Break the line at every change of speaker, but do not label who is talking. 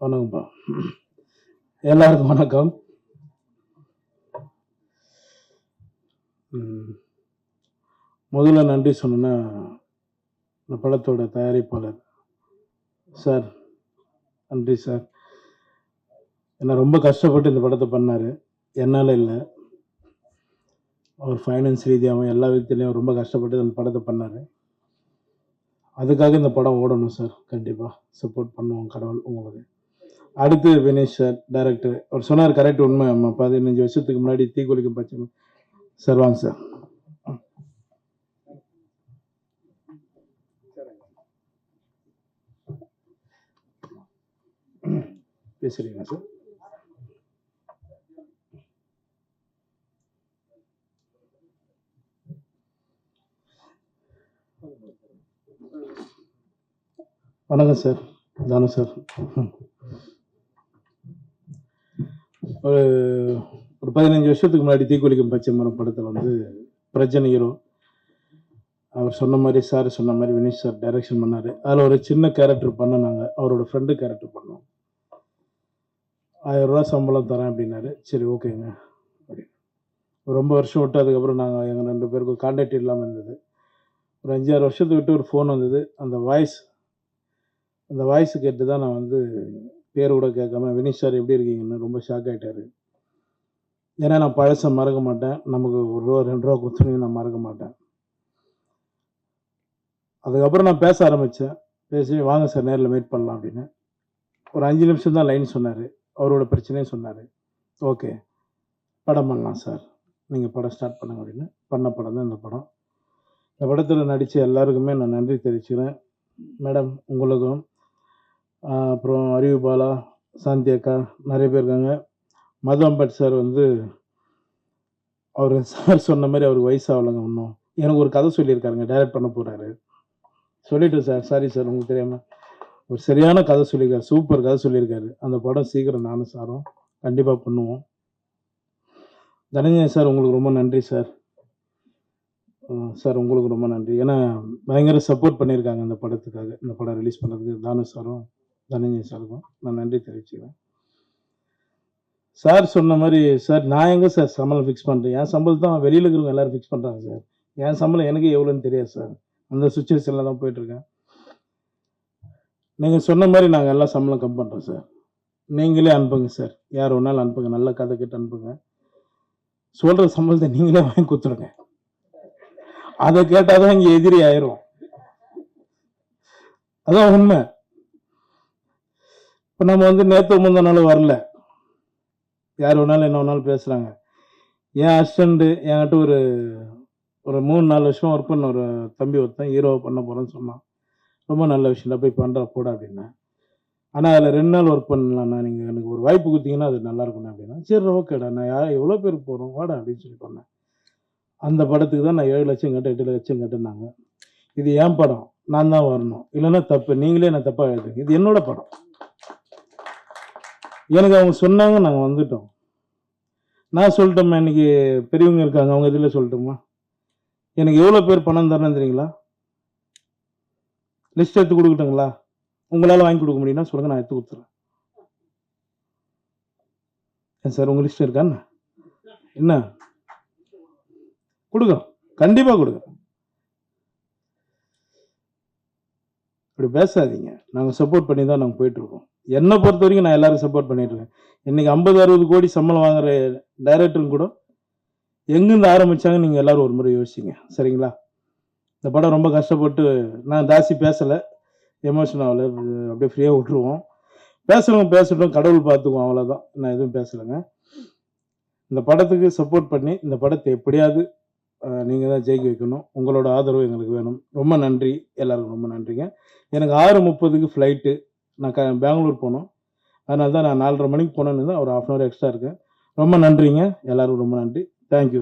வணக்கம்ப்பா. எல்லாருக்கும் வணக்கம். முதல்ல நன்றி சொன்னேன்னா இந்த படத்தோட தயாரிப்பாளர் சார், நன்றி சார். என்ன ரொம்ப கஷ்டப்பட்டு இந்த படத்தை பண்ணார். என்னால் இல்லை, அவர் ஃபைனான்ஸ் ரீதியாகவும் எல்லா விதத்துலேயும் ரொம்ப கஷ்டப்பட்டு இந்த படத்தை பண்ணார். அதுக்காக இந்த படம் ஓடணும் சார். கண்டிப்பாக சப்போர்ட் பண்ணுவோம் கடவுள் உங்களுக்கு. அடுத்து வினேஷ் சார், டைரக்டர். அவர் சொன்னார் கரெக்ட், உண்மை. 15 வருஷத்துக்கு முன்னாடி தீக்குளிக்கும் பச்சை சார். வாங்க சார். பேசுறீங்களா சார்? வணக்கம் சார். தானு சார். ஒரு 15 வருஷத்துக்கு முன்னாடி தீக்குளிக்கும் பச்சை மரம் படத்தில் வந்து பிரஜன் ஹீரோ. அவர் சொன்ன மாதிரி, சார் சொன்ன மாதிரி வினேஷ் சார் டைரக்ஷன் பண்ணார். அதில் ஒரு சின்ன கேரக்டர் பண்ணாங்க, அவரோட ஃப்ரெண்டு கேரக்டர் பண்ணோம். 1000 ரூபா சம்பளம் தரேன் அப்படின்னாரு. சரி ஓகேங்க அப்படின்னு ரொம்ப வருஷம் விட்டு அதுக்கப்புறம் நாங்கள் எங்கள் 2 பேருக்கும் கான்டாக்ட் இல்லாமல் இருந்தது. ஒரு 5-6 வருஷத்தை விட்டு ஒரு ஃபோன் வந்தது. அந்த வாய்ஸ் கேட்டு தான் நான் வந்து பேர் கூட கேட்காம வினீஷ் சார் எப்படி இருக்கீங்கன்னு ரொம்ப ஷாக் ஆகிட்டார். ஏன்னா நான் பழசை மறக்க மாட்டேன். நமக்கு 1 ரூபா 2 ரூபா கொடுத்துருங்க, நான் மறக்க மாட்டேன். அதுக்கப்புறம் நான் பேச ஆரம்பித்தேன். பேசி வாங்க சார் நேரில் மீட் பண்ணலாம் அப்படின்னு. ஒரு 5 நிமிஷம் தான் லைன் சொன்னார். அவரோட பிரச்சனையும் சொன்னார். ஓகே படம் பண்ணலாம் சார், நீங்கள் படம் ஸ்டார்ட் பண்ணுங்க அப்படின்னு. பண்ண படம் தான் இந்த படம். இந்த படத்தில் நடித்த எல்லாருக்குமே நான் நன்றி தெரிவிச்சுக்கிறேன். மேடம் உங்களுக்கும், அப்புறம் அறிவு பாலா, சாந்தி அக்கா, நிறைய பேர் இருக்காங்க. மது அம்பட் சார் வந்து அவர் சார் சொன்ன மாதிரி அவருக்கு வயசாகலைங்க இன்னும். எனக்கு ஒரு கதை சொல்லியிருக்காருங்க, டைரக்ட் பண்ண போகிறாரு. சொல்லிட்டு சார், சாரி சார் உங்களுக்கு தெரியாமல், ஒரு சரியான கதை சொல்லியிருக்காரு, சூப்பர் கதை சொல்லியிருக்காரு. அந்த படம் சீக்கிரம் நானும் சாரும் கண்டிப்பாக பண்ணுவோம். தனஞ்சயன் சார் உங்களுக்கு ரொம்ப நன்றி சார். சார் உங்களுக்கு ரொம்ப நன்றி. ஏன்னா பயங்கர சப்போர்ட் பண்ணியிருக்காங்க இந்த படத்துக்காக. இந்த படம் ரிலீஸ் பண்ணுறதுக்கு தானு சாரும் தனஞ்சயன் சாருக்கும் நான் நன்றி தெரிவிச்சுக்கிறேன். சார் சொன்ன மாதிரி, சார் நான் எங்கே சார் சம்பளம் ஃபிக்ஸ் பண்ணுறேன்? என் சம்பளம் தான் வெளியில் இருக்கிறவங்க எல்லோரும் ஃபிக்ஸ் பண்ணுறாங்க சார். என் சம்பளம் எனக்கு எவ்வளோன்னு தெரியாது சார். அந்த சுச்சுவேஷனில் தான் போயிட்டுருக்கேன். நீங்கள் சொன்ன மாதிரி நாங்கள் எல்லாம் சம்பளம் கம் பண்ணுறோம் சார். நீங்களே அனுப்புங்க சார், யார் வேணாலும் அனுப்புங்க, நல்ல கதை கேட்டு அனுப்புங்க. சொல்கிற சம்பளத்தை நீங்களே வாங்கி கொடுத்துருங்க. அதை கேட்டால் தான் இங்கே எதிரி ஆயிரும். அதான் உண்மை. இப்போ நம்ம வந்து நேற்று முந்தினாலும் வரல, யார் வேணாலும் என்ன வேணாலும் பேசுகிறாங்க. என் அசிஸ்டண்ட்டு என்கிட்ட ஒரு 3-4 வருஷம் ஒர்க் பண்ண ஒரு தம்பி ஒருத்தன் ஹீரோவை பண்ண போகிறேன்னு சொன்னான். ரொம்ப நல்ல விஷயம், போய் பண்ணுற போட அப்படின்னேன். ஆனால் அதில் 2 நாள் ஒர்க் பண்ணலாம்ண்ணா, நீங்கள் எனக்கு ஒரு வாய்ப்பு கொடுத்தீங்கன்னா அது நல்லா இருக்குண்ணா அப்படின்னா. சரி ஓகேடா, நான் எவ்வளோ பேருக்கு போகிறோம் வாடா அப்படின்னு சொல்லி பண்ணேன். அந்த படத்துக்கு தான் நான் 7 லட்சம் கேட்டேன், 8 லட்சம் கேட்டேன்னாங்க. இது என் படம், நான் தான் வரணும், இல்லைன்னா தப்பு, நீங்களே நான் தப்பாக எழுதுங்க, இது என்னோட படம். எனக்கு அவங்க சொன்னாங்க, நாங்கள் வந்துட்டோம். நான் சொல்லட்டோம்மா, இன்னைக்கு பெரியவங்க இருக்காங்க, அவங்க இதில் சொல்லட்டுமா? எனக்கு எவ்வளோ பேர் பணம் தரேன்னு தெரியுங்களா? லிஸ்ட் எடுத்து கொடுக்கட்டுங்களா? உங்களால் வாங்கி கொடுக்க முடியும்னா சொல்லுங்க, நான் எடுத்து கொடுத்துறேன். ஏன் சார் உங்கள் லிஸ்ட் இருக்கான்னு என்ன கொடுக்குறோம், கண்டிப்பாக கொடுக்குறோம். அப்படி பேசாதீங்க. நாங்கள் சப்போர்ட் பண்ணி தான் நாங்கள் போயிட்டுருக்கோம். என்னை பொறுத்த வரைக்கும் நான் எல்லாருக்கும் சப்போர்ட் பண்ணிட்டுருக்கேன். இன்றைக்கி 50-60 கோடி சம்பளம் வாங்குற டைரக்டரும் கூட எங்கேருந்து ஆரம்பித்தாங்க நீங்கள் எல்லோரும் ஒரு முறை யோசிச்சிங்க, சரிங்களா? இந்த படம் ரொம்ப கஷ்டப்பட்டு, நான் ஜாஸ்தி பேசலை, எமோஷன் ஆகலை, அப்படியே ஃப்ரீயாக விட்டுருவோம். பேசுகிறவங்க பேசட்டும், கடவுள் பார்த்துக்குவோம், அவ்வளோதான். நான் எதுவும் பேசலைங்க. இந்த படத்துக்கு சப்போர்ட் பண்ணி இந்த படத்தை எப்படியாவது நீங்கள் தான் ஜெயிக்க வைக்கணும். உங்களோட ஆதரவு எங்களுக்கு வேணும். ரொம்ப நன்றி, எல்லாருக்கும் ரொம்ப நன்றிங்க. எனக்கு 6:30க்கு ஃப்ளைட்டு. நான் பெங்களூர் போகணும். அதனால தான் நான் 4:30 மணிக்கு போனேன்னு தான் ஒரு 1/2 hour எக்ஸ்ட்ரா இருக்கேன். ரொம்ப நன்றிங்க, எல்லாருக்கும் ரொம்ப நன்றி. தேங்க்யூ.